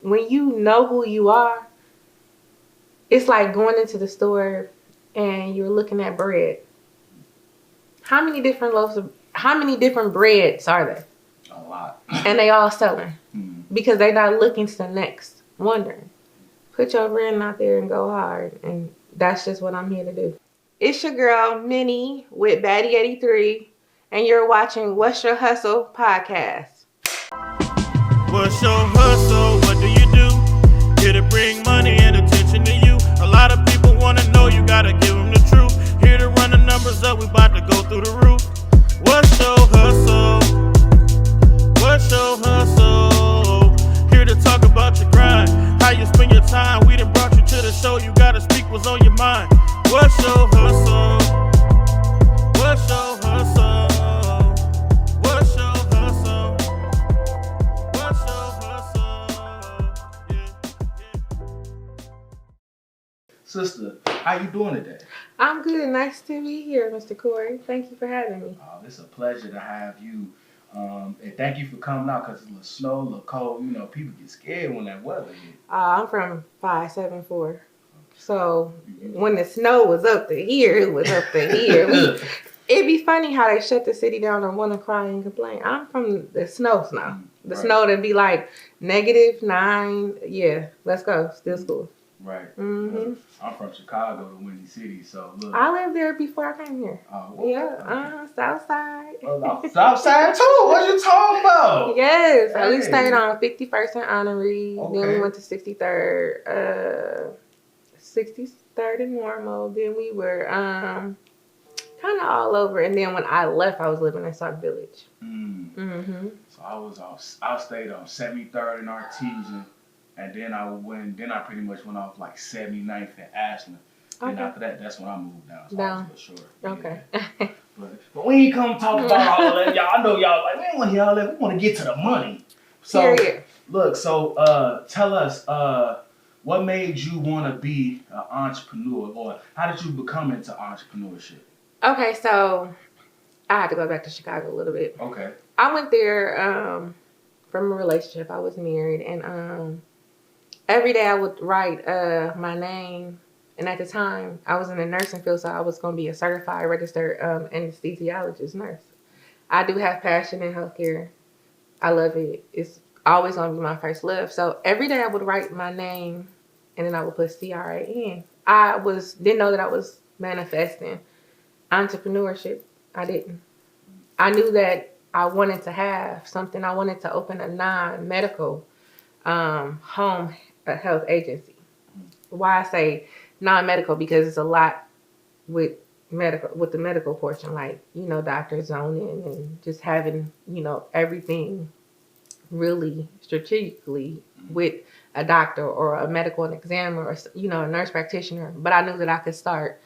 when you know who you are, it's like going into the store and you're looking at bread. How many different breads are there? A lot. And they all selling. Because they're not looking to the next, wondering. Put your brand out there and go hard. And that's just what I'm here to do. It's your girl, Minnie, with Baddie83. And you're watching What's Your Hustle podcast. What's your hustle? What do you do? Here to bring money and attention to you. A lot of people want to know, you got to give them the truth. Here to run the numbers up, we about to go through the roof. What's your hustle? What's your hustle? Here to talk about your grind, how you spend your time. We done brought you to the show, you got to speak what's on your mind. What's your hustle? What's your hustle? What's your hustle? What's your hustle? Sister, how you doing today? I'm good. Nice to be here, Mr. Cory. Thank you for having me. It's a pleasure to have you. And thank you for coming out because it's a little snow, a little cold. You know, people get scared when that weather hit. I'm from 574. So when the snow was up to here, it was up to here. It'd be funny how they shut the city down and want to cry and complain. I'm from the snow. The snow that'd be like -9. Yeah, let's go. Still school. Right. Mm-hmm. I'm from Chicago, the Windy City, so look. I lived there before I came here. Oh, well, yeah, South Side. South Side too? What you talking about? Yes, hey. We stayed on 51st and Honorary. Okay. Then we went to 63rd. 63rd and Normal. Then we were kind of all over. And then when I left, I was living in Sauk Village. Mm-hmm. So I stayed on 73rd and Artesian. And then I pretty much went off like 79th and Ashland. Okay. Then after that, that's when I moved down. So I was a little short. Okay. Yeah. but we ain't come talk about all that. Y'all, I know y'all like, we don't want to hear all that. We want to get to the money. So, look, tell us, what made you want to be an entrepreneur? Or how did you become into entrepreneurship? Okay, so I had to go back to Chicago a little bit. Okay. I went there from a relationship. I was married, and every day I would write my name. And at the time, I was in the nursing field, so I was going to be a certified registered anesthesiologist nurse. I do have passion in healthcare. I love it. It's always going to be my first love. So every day I would write my name, and then I would put CRAN. I didn't know that I was manifesting entrepreneurship. I didn't. I knew that I wanted to have something. I wanted to open a non-medical home health agency. Why I say non-medical, because it's a lot with the medical portion, like, doctor zoning and just having, everything really strategically with a doctor or a medical examiner or, a nurse practitioner. But I knew that I could start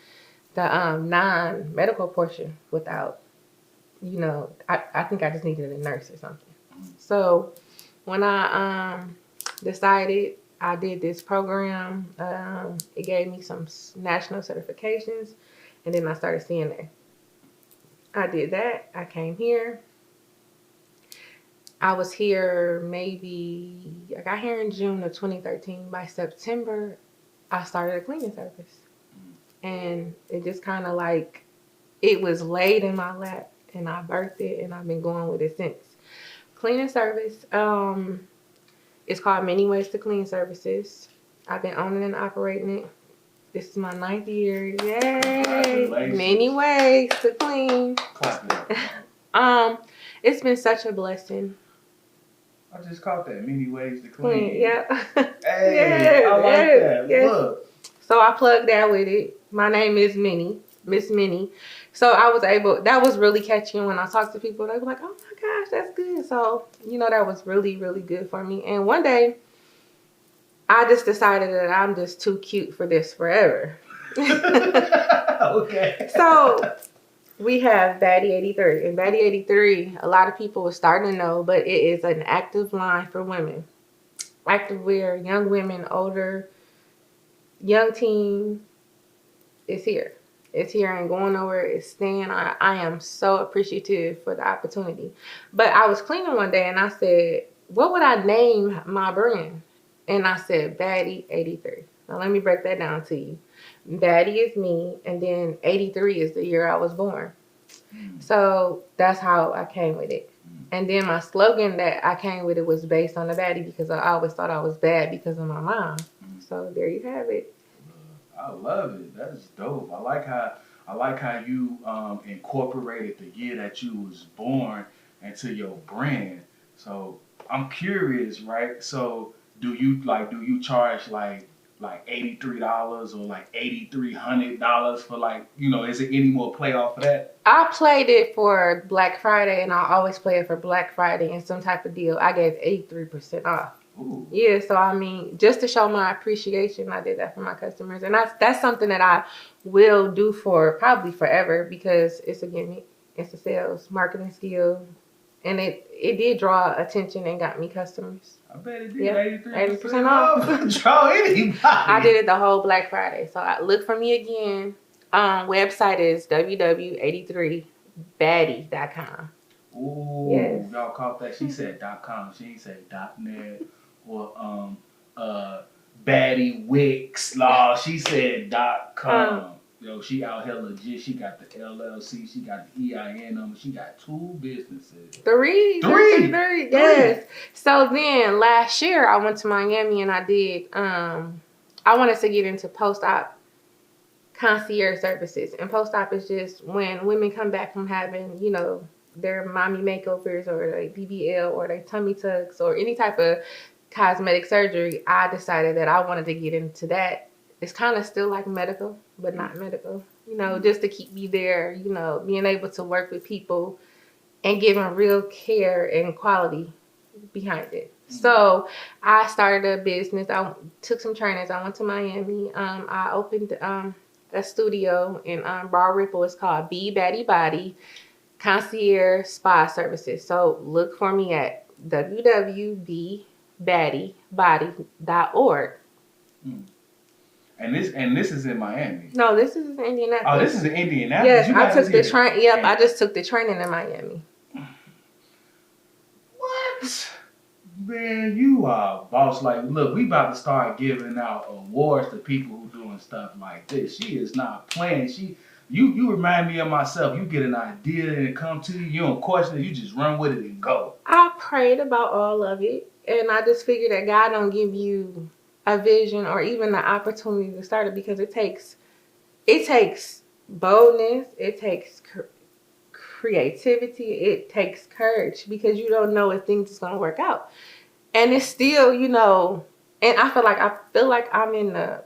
the non-medical portion without, I think I just needed a nurse or something. So when I decided, I did this program. It gave me some national certifications, and then I started CNA. I did that. I came here. I was here I got here in June of 2013. By September, I started a cleaning service. And it just kind of like, it was laid in my lap, and I birthed it, and I've been going with it since. Cleaning service, it's called Many Ways to Clean Services. I've been owning and operating it. This is my 9th year. Yay! Many Ways to Clean. It's been such a blessing. I just caught that. Many Ways to Clean. Yeah. Hey, yeah, I like that. Yes. Look. So I plugged that with it. My name is Minnie, Miss Minnie. So that was really catchy. When I talk to people, they were like, oh my gosh, that's good. So, that was really, really good for me. And one day, I just decided that I'm just too cute for this forever. Okay. So we have Baddie83. And Baddie83, a lot of people are starting to know, but it is an active line for women. Active wear, young women, older, young teen. It's here. It's here and going nowhere. It's staying. I am so appreciative for the opportunity. But I was cleaning one day and I said, what would I name my brand? And I said Baddie 83. Now let me break that down to you. Baddie is me, and then 83 is the year I was born. So that's how I came with it. And then my slogan that I came with it was based on the baddie, because I always thought I was bad because of my mom. So there you have it. I love it. That's dope. I like how you incorporated the year that you was born into your brand. So I'm curious, right? So do you charge like $83 or like $8,300 for like, is it any more play off of that? I played it for Black Friday, and I always play it for Black Friday and some type of deal. I gave 83% off. Ooh. Yeah, so I mean, just to show my appreciation, I did that for my customers. And that's something that I will do for probably forever, because it's a gimmick. It's a sales marketing skill. And it did draw attention and got me customers. I bet it did. Yep. 83% off. Draw anybody. I did it the whole Black Friday. So look for me again. Website is www.83baddie.com. Ooh, yes. Y'all caught that? She said .com. She ain't said .net or Baddie Wix. Law. She said .com. Yo, she out here legit. She got the LLC. She got the EIN number. She got 2 businesses. Three. Yes. So then last year I went to Miami and I did. I wanted to get into Postop Concierge services, and Postop is just when women come back from having, their mommy makeovers or their BBL or their tummy tucks or any type of cosmetic surgery. I decided that I wanted to get into that. It's kind of still like medical, but not medical, just to keep me there, being able to work with people and giving real care and quality behind it. So I started a business. I took some trainings. I went to Miami. I opened a studio in Bar Ripple. It's called Be Baddie Body Concierge Spa Services. So look for me at www.bebaddibody.org. And this is in Miami. No, this is in Indianapolis. Oh, this is in Indianapolis. Yes, I took the train. Yep, I just took the training in Miami. What? Man, you are a boss. Like, look, we about to start giving out awards to people who doing stuff like this. She is not playing. You remind me of myself. You get an idea and it come to you. You don't question it. You just run with it and go. I prayed about all of it, and I just figured that God don't give you a vision or even the opportunity to start it, because it takes boldness, it takes creativity, it takes courage, because you don't know if things is gonna work out. And it's still, and I feel like I'm in the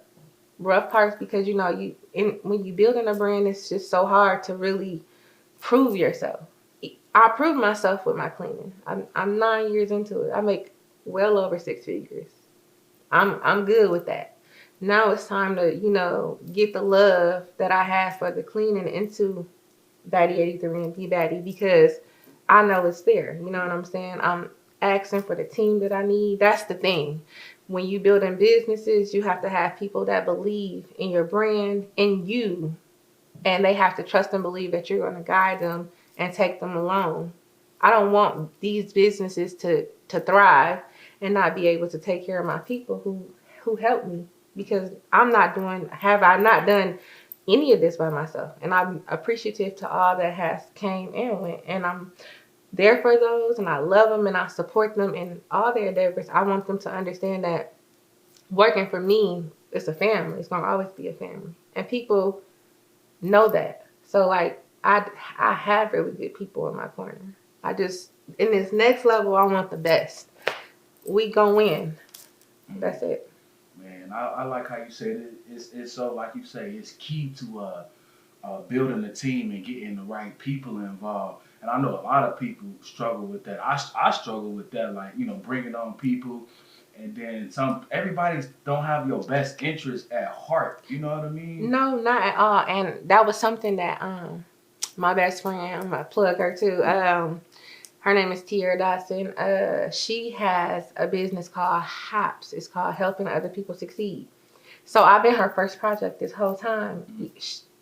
rough parts, because when you building a brand, it's just so hard to really prove yourself. I proved myself with my cleaning. I'm 9 years into it. I make well over 6 figures. I'm good with that. Now it's time to, get the love that I have for the cleaning into Baddie 83 and Be Baddie, because I know it's there. You know what I'm saying? I'm asking for the team that I need. That's the thing. When you building businesses, you have to have people that believe in your brand, in you, and they have to trust and believe that you're going to guide them and take them along. I don't want these businesses to thrive and not be able to take care of my people who help me, because have I not done any of this by myself? And I'm appreciative to all that has came and went, and I'm there for those, and I love them, and I support them in all their endeavors. I want them to understand that working for me is a family. It's going to always be a family, and people know that. So like I have really good people in my corner. In this next level, I want the best. We go win. That's it. Man, I like how you said it. It's so, like you say, it's key to building a team and getting the right people involved. And I know a lot of people struggle with that. I struggle with that, like, bringing on people, and then everybody don't have your best interest at heart. You know what I mean? No, not at all. And that was something that my best friend, I'm gonna plug her too. Her name is Tiara Dotson. She has a business called HOPS. It's called Helping Other People Succeed. So I've been her first project this whole time.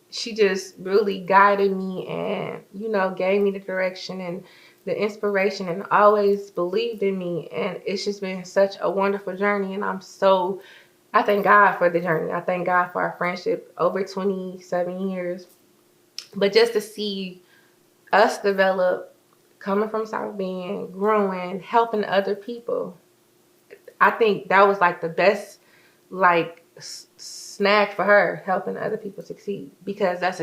She just really guided me and, gave me the direction and the inspiration and always believed in me. And it's just been such a wonderful journey. And I thank God for the journey. I thank God for our friendship over 27 years. But just to see us develop, coming from South Bend, growing, helping other people, I think that was like the best snack for her, helping other people succeed. Because that's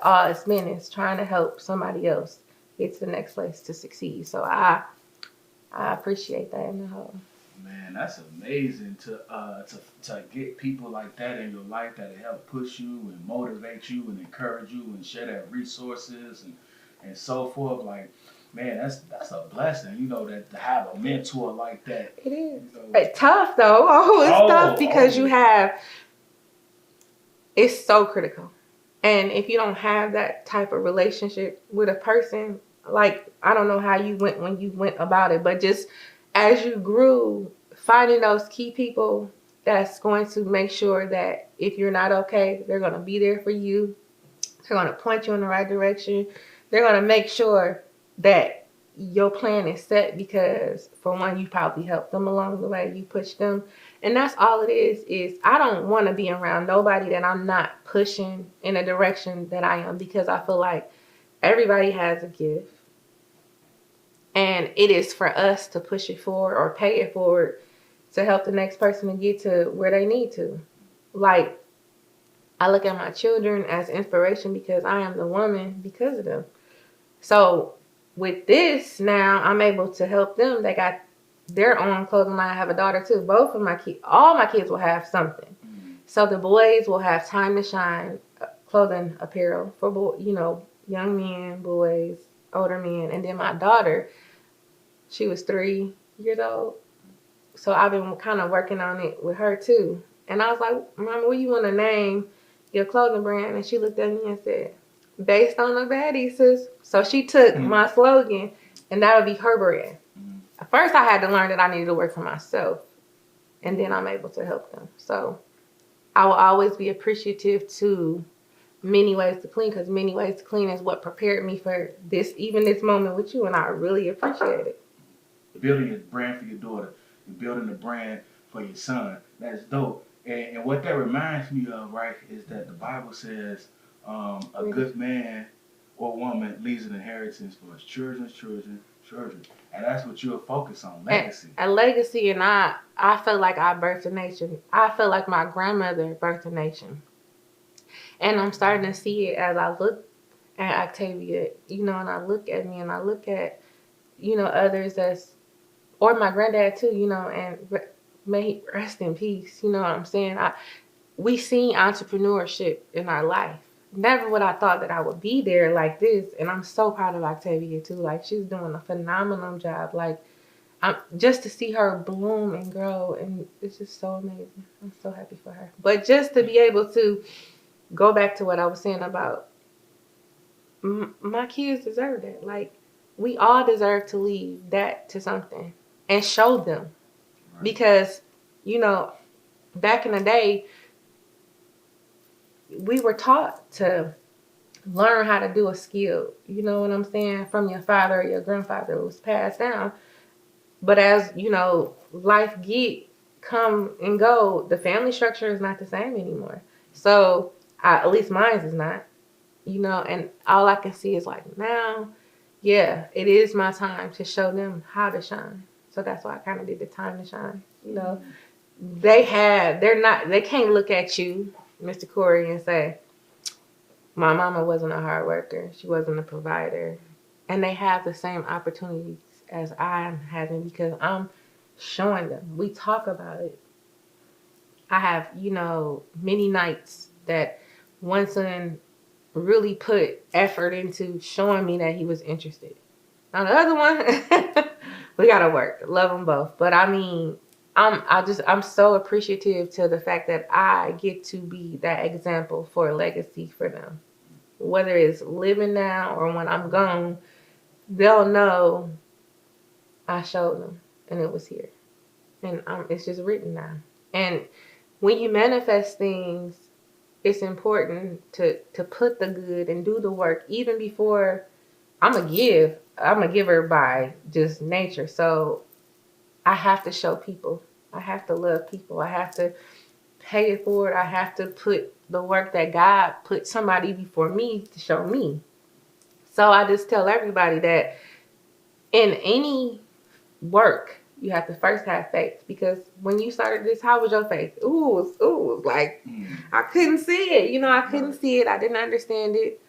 all it's been, is trying to help somebody else get to the next place to succeed. So I appreciate that in the whole. Man, that's amazing to get people like that in your life that help push you and motivate you and encourage you and share that resources and so forth. Like, man, that's a blessing, you know, that to have a mentor like that. It is. You know. It's tough though. It's tough because it's so critical. And if you don't have that type of relationship with a person, like, I don't know how you went when you went about it, but just as you grew, finding those key people that's going to make sure that if you're not okay, they're going to be there for you. They're going to point you in the right direction. They're going to make sure that your plan is set because, for one, you probably helped them along the way. You pushed them. And that's all it is I don't want to be around nobody that I'm not pushing in a direction that I am, because I feel like everybody has a gift. And it is for us to push it forward or pay it forward to help the next person to get to where they need to. Like, I look at my children as inspiration because I am the woman because of them. So with this now, I'm able to help them. They got their own clothing line. I have a daughter too. Both of my kids, all my kids will have something. So the boys will have Time to Shine clothing apparel for young men, boys, older men. And then my daughter, she was 3 years old. So I've been kind of working on it with her too. And I was like, Mama, what do you want to name your clothing brand? And she looked at me and said, based on the baddies, sis. So she took my slogan, and that'll be her brand. At first I had to learn that I needed to work for myself, and then I'm able to help them. So I will always be appreciative to Many Ways to Clean, because Many Ways to Clean is what prepared me for this moment with you, and I really appreciate it. Building a brand for your daughter, you're building a brand for your son. That's dope. And what that reminds me of, right, is that the Bible says a good man or woman leaves an inheritance for his children's children. And that's what you'll focus on, legacy. A legacy, and I feel like I birthed a nation. I feel like my grandmother birthed a nation. And I'm starting to see it as I look at Octavia, and I look at me and I look at, others or my granddad too, and may he rest in peace. You know what I'm saying? We seen entrepreneurship in our life. Never would I thought that I would be there like this. And I'm so proud of Octavia too. Like, she's doing a phenomenal job. Like, just to see her bloom and grow, and it's just so amazing. I'm so happy for her. But just to be able to go back to what I was saying about my kids deserve that. Like, we all deserve to leave that to something and show them. Right. Because, back in the day, we were taught to learn how to do a skill. You know what I'm saying? From your father or your grandfather. It was passed down. But as, life come and go, the family structure is not the same anymore. So, at least mine is not. And all I can see is like, now, yeah, it is my time to show them how to shine. So that's why I kind of did the Time to Shine. They can't look at you, Mr. Cory, and say, my mama wasn't a hard worker. She wasn't a provider. And they have the same opportunities as I'm having because I'm showing them. We talk about it. I have, many nights that one son really put effort into showing me that he was interested. Now the other one, we gotta work. Love them both. But I mean, I'm so appreciative to the fact that I get to be that example for a legacy for them. Whether it's living now or when I'm gone, they'll know I showed them and it was here. And it's just written now. And when you manifest things, it's important to put the good and do the work even before I'm going to give I'm a giver by just nature. So I have to show people. I have to love people. I have to pay it forward. I have to put the work that God put somebody before me to show me. So I just tell everybody that in any work, you have to first have faith. Because when you started this, how was your faith? It was like, I couldn't see it. You know, I couldn't see it. I didn't understand it.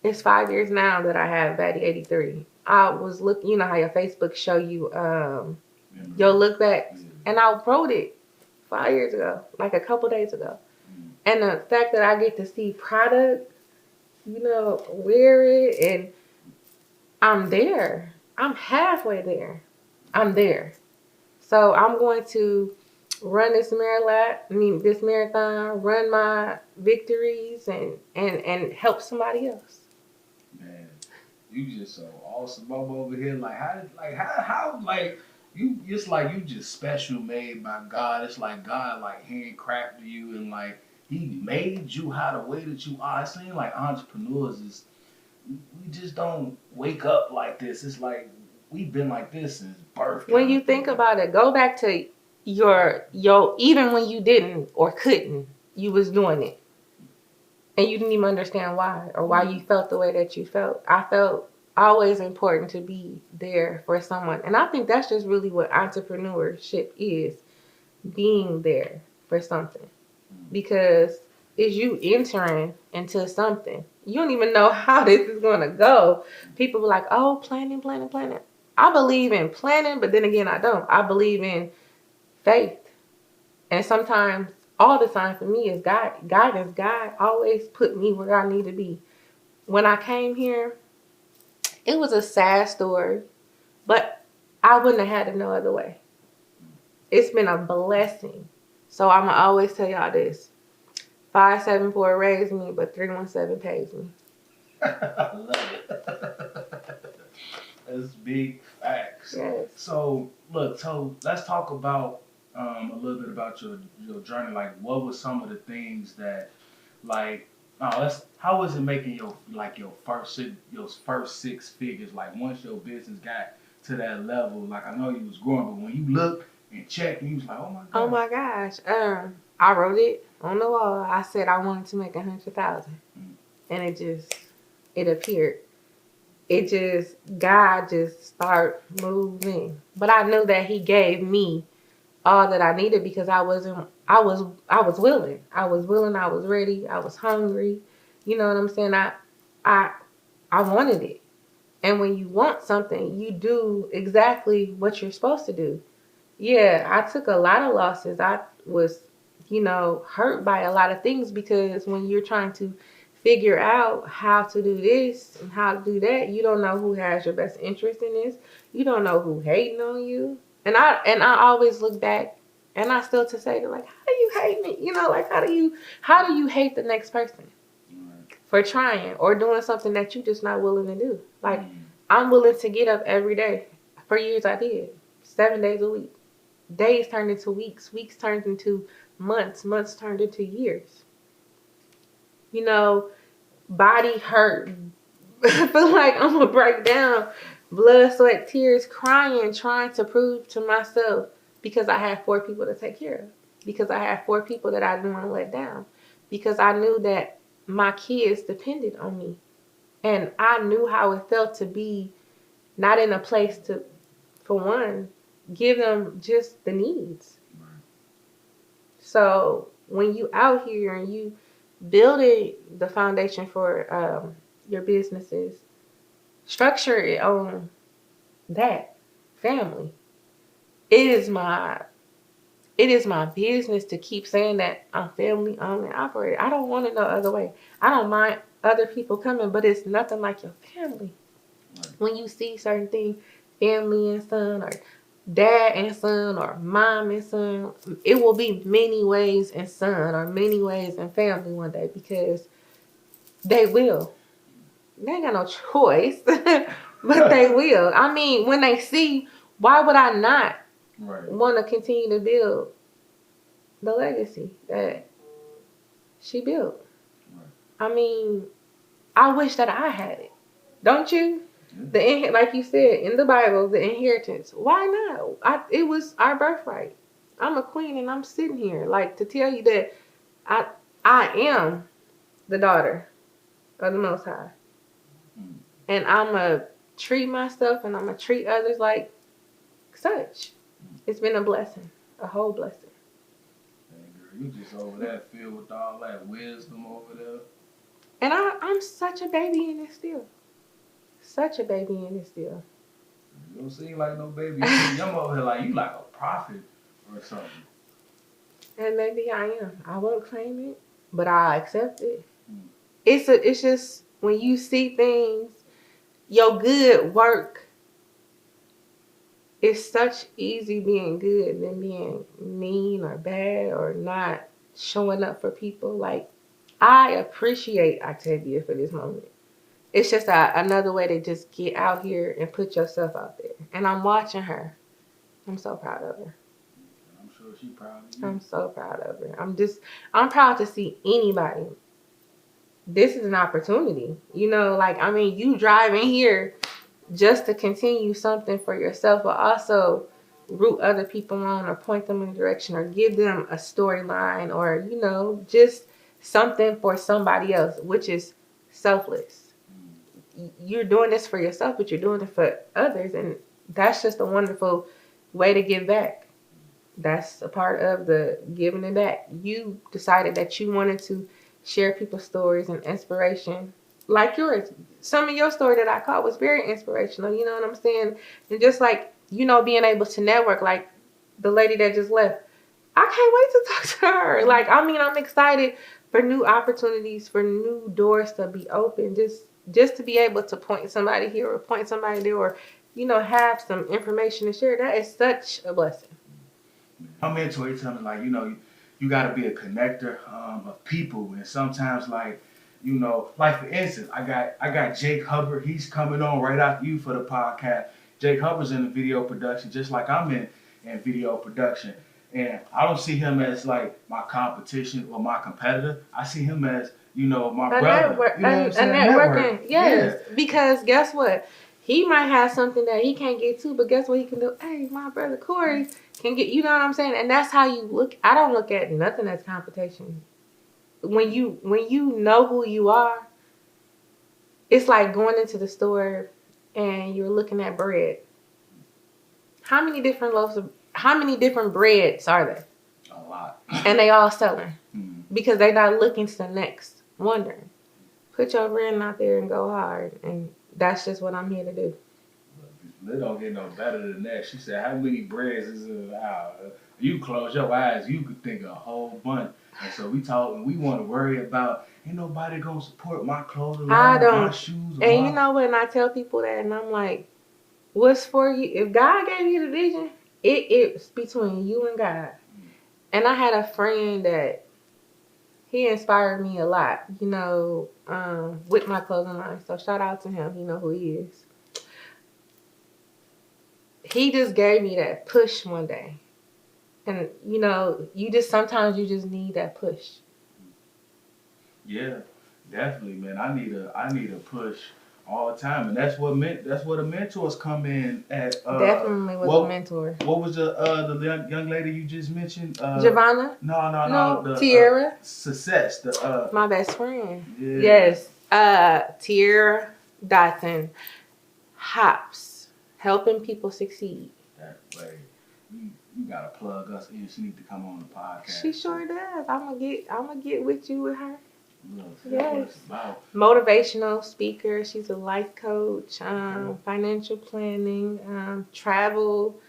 It's 5 years now that I have Batty 83. I was looking, you know how your Facebook show you your look back, and I wrote it 5 years ago, like a couple days ago. And the fact that I get to see product, you know, wear it, and I'm there. I'm halfway there. I'm there. So I'm going to run this marathon, run my victories, and help somebody else. Man, you just so awesome. I'm over here how you. It's like you just special made by God. It's like God like handcrafted you and like He made you how the way that you are. It seems like entrepreneurs is we just don't wake up like this. It's like we've been like this since birth. When you think about it, go back to your even when you didn't or couldn't, you was doing it. And you didn't even understand why or why you felt the way that you felt. I felt always important to be there for someone. And I think that's just really what entrepreneurship is, being there for something. Because it's you entering into something. You don't even know how this is going to go. People were like, oh, planning. I believe in planning, but then again, I don't. I believe in faith. And sometimes, all the time for me is guidance. God always put me where I need to be. When I came here, it was a sad story, but I wouldn't have had it no other way. It's been a blessing. So I'm going to always tell y'all this. 574 raised me, but 317 pays me. I love it. That's big facts. Yes. So let's talk about a little bit about your journey. Like, what were some of the things that, like, how was it making your first 6 figures? Like, once your business got to that level, like, I know you was growing, but when you looked and checked, and you was like, oh my god. Oh my gosh. I wrote it on the wall. I said I wanted to make 100,000, and it appeared. God just started moving. But I knew that He gave me all that I needed because I was willing. I was ready. I was hungry. You know what I'm saying? I wanted it. And when you want something, you do exactly what you're supposed to do. Yeah, I took a lot of losses. I was, hurt by a lot of things because when you're trying to figure out how to do this and how to do that, you don't know who has your best interest in this. You don't know who hating on you. And I always look back, and I still to say, like, how do you hate me? Like, how do you hate the next person for trying or doing something that you're just not willing to do? Like, I'm willing to get up every day. For years I did. 7 days a week. Days turned into weeks. Weeks turned into months. Months turned into years. Body hurt. I feel like I'm going to break down. Blood, sweat, tears, crying, trying to prove to myself because I had 4 people to take care of. Because I had 4 people that I didn't want to let down. Because I knew that my kids depended on me. And I knew how it felt to be not in a place to, for one, give them just the needs. Right. So when you out here and you building the foundation for your businesses, structure it on that family. It is my business to keep saying that I'm family owned and operated. I don't want it no other way. I don't mind other people coming, but it's nothing like your family. Right. When you see certain things, family and son, or dad and son, or mom and son, it will be many ways in son or many ways in family one day because they will. They ain't got no choice, but they will. I mean, when they see, why would I not want to continue to build the legacy that she built? Right. I mean, I wish that I had it. Don't you? Like you said in the Bible, the inheritance. Why not? It was our birthright. I'm a queen, and I'm sitting here like to tell you that I am the daughter of the Most High, and I'ma treat myself and I'ma treat others like such. It's been a blessing, a whole blessing. Man, girl, you just over there filled with all that wisdom over there. And I'm such a baby in it still. Such a baby in it still. You don't seem like no baby. I'm over here like you like a prophet or something. And maybe I am. I won't claim it, but I accept it. It's just when you see things, your good work. It's such easy being good than being mean or bad or not showing up for people. Like, I appreciate Octavia for this moment. It's just another way to just get out here and put yourself out there. And I'm watching her. I'm so proud of her. I'm sure she's proud of you. I'm so proud of her. I'm proud to see anybody. This is an opportunity. You know, like, I mean, you driving here just to continue something for yourself, but also root other people on or point them in a direction or give them a storyline or, you know, just something for somebody else, which is selfless. You're doing this for yourself, but you're doing it for others. And that's just a wonderful way to give back. That's a part of the giving it back. You decided that you wanted to share people's stories and inspiration like yours. Some of your story that I caught was very inspirational. You know what I'm saying? And just like, you know, being able to network, like the lady that just left. I can't wait to talk to her. Like, I mean, I'm excited for new opportunities, for new doors to be open. Just to be able to point somebody here or point somebody there or, you know, have some information to share. That is such a blessing. My mentor, he told me, like, you know, you got to be a connector of people. And sometimes, like, you know, like, for instance, I got Jake Hubbard. He's coming on right after you for the podcast. Jake Hubbard's in the video production, just like I'm in video production. And I don't see him as, like, my competition or my competitor. I see him as, you know, my brother. Networking, yes. Yeah. Because guess what? He might have something that he can't get to, but guess what he can do? Hey, my brother Cory can get, you know what I'm saying? And that's how you look. I don't look at nothing as competition. When you know who you are, it's like going into the store and you're looking at bread. How many different breads are there? A lot. And they all selling. Because they're not looking to the next. Wondering. Put your brand out there and go hard. And that's just what I'm here to do. It don't get no better than that. She said, how many breads is in the house? You close your eyes, you could think a whole bunch. And so we talk, and we want to worry about, ain't nobody going to support my clothes, my shoes. And you know when I tell people that, and I'm like, what's for you? If God gave you the vision, it's between you and God. And I had a friend that he inspired me a lot, you know, with my clothing line. So shout out to him. You know who he is. He just gave me that push one day. And, you know, sometimes you just need that push. Yeah, definitely, man. I need a push all the time. And that's where the mentors come in at. Definitely was a mentor. What was the young lady you just mentioned? Giovanna? No. Tierra? Success. My best friend. Yeah. Yes. Tierra Dotson. Hops. Helping people succeed. That way. You gotta plug us in. She need to come on the podcast. She sure does. I'm gonna get with you with her. Yes. Motivational speaker. She's a life coach, financial planning, travel.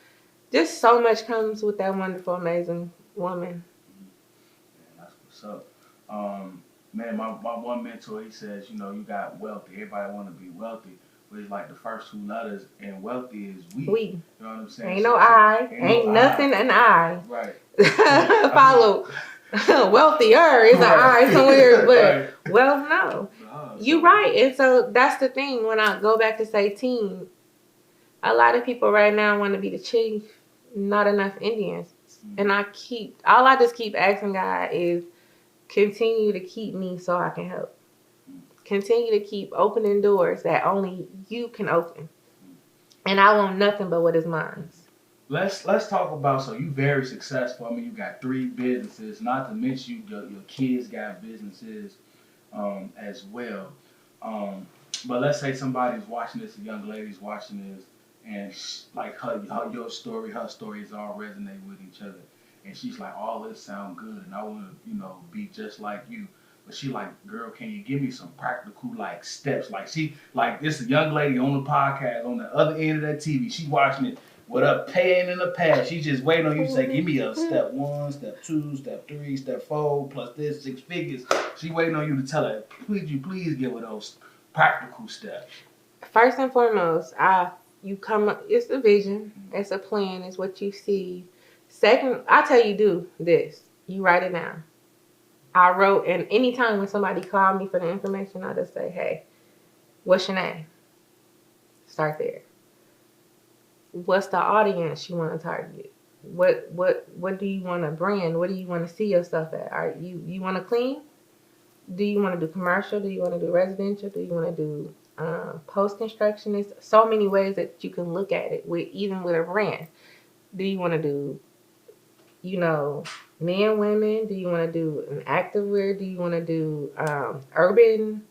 Just so much comes with that wonderful, amazing woman. Man, that's what's up. Man, my one mentor, he says, you know, you got wealthy. Everybody want to be wealthy. But it's like the first two letters, and wealthy is we. We. You know what I'm saying? Ain't no I. Ain't nothing an I. Right. Follow. Wealthier is an I somewhere, but wealth, no. You're right. And so that's the thing. When I go back to say team, a lot of people right now want to be the chief, not enough Indians. And I just keep asking God is continue to keep me so I can help. continue to keep opening doors that only you can open. And I want nothing but what is mine. Let's talk about, so you very successful. I mean, you got 3 businesses, not to mention your kids got businesses as well. But let's say somebody's watching this, a young lady's watching this, and like her stories all resonate with each other. And she's like, all this sound good, and I want to, be just like you. But she like, girl, can you give me some practical like steps? Like this young lady on the podcast on the other end of that TV. She watching it with a pen in the pad. She just waiting on you to say, give me a step 1, step 2, step 3, step 4, plus this 6 figures. She waiting on you to tell her, please give her those practical steps. First and foremost, it's a vision, it's a plan, it's what you see. Second, I tell you do this. You write it down. I wrote, and anytime when somebody called me for the information, I just say, hey, what's your name? Start there. What's the audience you want to target? What do you want to brand? What do you want to see yourself at? Are you want to clean? Do you want to do commercial? Do you want to do residential? Do you want to do post-construction? There's so many ways that you can look at it, even with a brand. Do you want to do, men, women? Do you want to do an activewear? Do you want to do urban?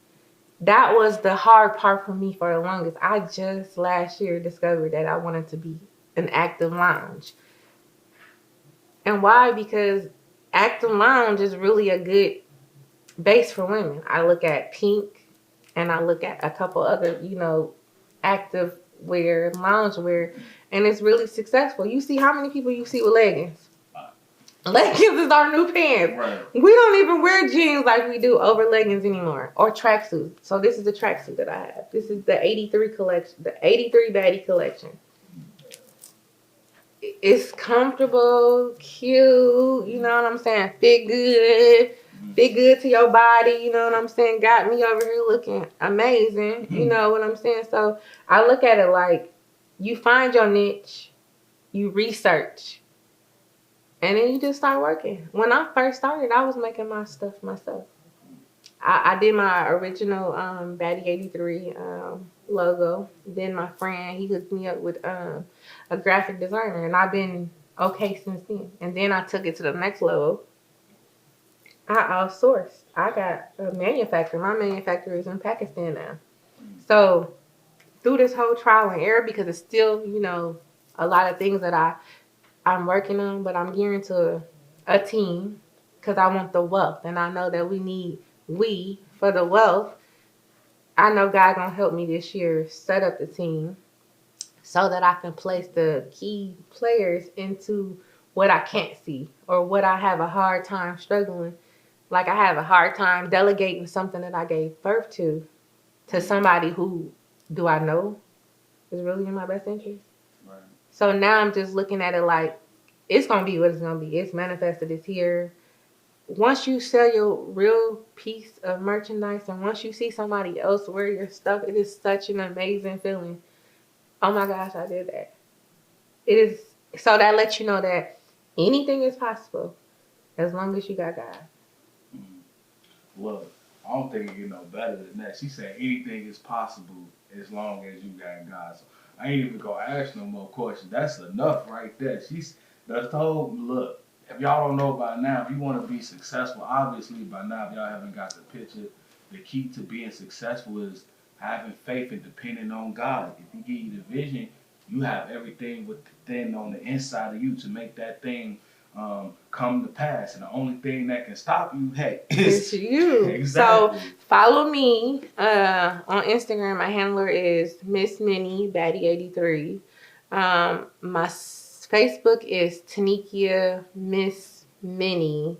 That was the hard part for me for the longest. I just last year discovered that I wanted to be an active lounge. And why? Because active lounge is really a good base for women. I look at Pink and I look at a couple other, active wear, lounge wear, and it's really successful. You see how many people you see with leggings? Leggings is our new pants. Right. We don't even wear jeans like we do over leggings anymore, or tracksuits. So this is the tracksuit that I have. This is the 83 collection, the 83 baddie collection. It's comfortable, cute, you know what I'm saying? Fit good to your body, you know what I'm saying? Got me over here looking amazing, you know what I'm saying? So I look at it like you find your niche, you research, and then you just start working. When I first started, I was making my stuff myself. I did my original Baddie 83 logo. Then my friend, he hooked me up with a graphic designer, and I've been okay since then. And then I took it to the next level. I outsourced. I got a manufacturer. My manufacturer is in Pakistan now. So through this whole trial and error, because it's still, a lot of things that I'm working on, but I'm gearing to a team because I want the wealth. And I know that we for the wealth. I know God gonna help me this year set up the team so that I can place the key players into what I can't see or what I have a hard time struggling. Like I have a hard time delegating something that I gave birth to somebody who do I know is really in my best interest. Right. So now I'm just looking at it like it's gonna be what it's gonna be. It's manifested. It's here. Once you sell your real piece of merchandise and once you see somebody else wear your stuff, it is such an amazing feeling. Oh my gosh, I did that. It is. So that lets you know that anything is possible as long as you got God. Look, I don't think it get no better than that. She said anything is possible as long as you got God. So I ain't even gonna ask no more questions. That's enough right there. That's the whole look. If y'all don't know by now, if you want to be successful, obviously by now, if y'all haven't got the picture, the key to being successful is having faith and depending on God. If He give you the vision, you have everything within on the inside of you to make that thing come to pass. And the only thing that can stop you, is you. Exactly. So follow me on Instagram. My handler is Msminnie Baddie 83. My Facebook is Tanikia Msminnie,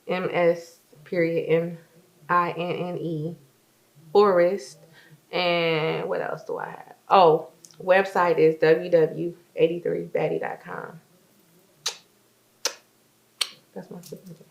MS.MINNE Forrest. And what else do I have? Oh, website is www.83baddie.com. That's my signature.